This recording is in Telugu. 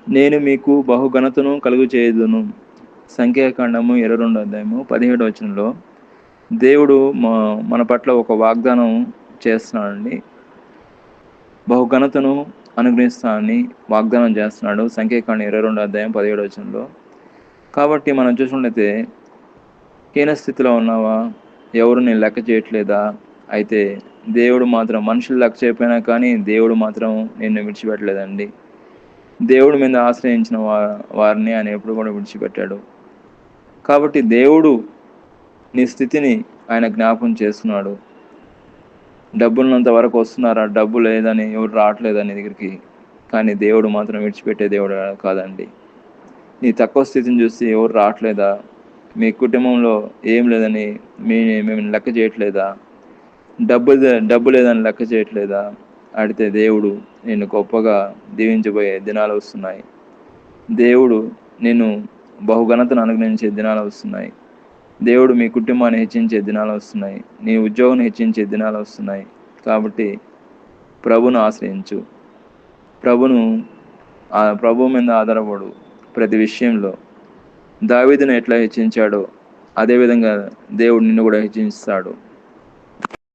నేను మీకు బహుఘనతను కలుగు చేయుదును. సంఖ్యాకాండము 22 అధ్యాయము 17 వచనంలో దేవుడు మన పట్ల ఒక వాగ్దానం చేస్తున్నాడండి. బహుఘనతను అనుగ్రహిస్తానని వాగ్దానం చేస్తున్నాడు. సంఖ్యాకాండం 22 అధ్యాయం 17 వచనంలో. కాబట్టి మనం చూసినట్లయితే హీనస్థితిలో ఉన్నావా? ఎవరు నేను లెక్క చేయట్లేదా? అయితే దేవుడు మాత్రం మనుషులు లెక్క చేయకపోయినా కానీ దేవుడు మాత్రం నిన్ను విడిచిపెట్టలేదండి. దేవుడి మీద ఆశ్రయించిన వారిని ఆయన ఎప్పుడు కూడా విడిచిపెట్టాడు. కాబట్టి దేవుడు నీ స్థితిని ఆయన జ్ఞాపకం చేస్తున్నాడు. డబ్బులున్నంత వరకు వస్తున్నారా? డబ్బు లేదని ఎవరు రావట్లేదని నీ దగ్గరికి. కానీ దేవుడు మాత్రం విడిచిపెట్టే దేవుడు కాదండి. నీ తక్కువ స్థితిని చూసి ఎవరు రావట్లేదా? మీ కుటుంబంలో ఏం లేదని మేము లెక్క చేయట్లేదా? డబ్బు లేదని లెక్క చేయట్లేదా? అడిగితే దేవుడు నిన్ను గొప్పగా దీవించబోయే దినాలు వస్తున్నాయి. దేవుడు నిన్ను బహుఘనతను అనుగ్రహించే దినాలు వస్తున్నాయి. దేవుడు మీ కుటుంబాన్ని హెచ్చించే దినాలు వస్తున్నాయి. నీ ఉద్యోగం హెచ్చించే దినాలు వస్తున్నాయి. కాబట్టి ప్రభును ఆశ్రయించు. ప్రభు మీద ఆధారపడు. ప్రతి విషయంలో దావీదును ఎట్లా హెచ్చించాడో అదేవిధంగా దేవుడు నిన్ను కూడా హెచ్చించాడు.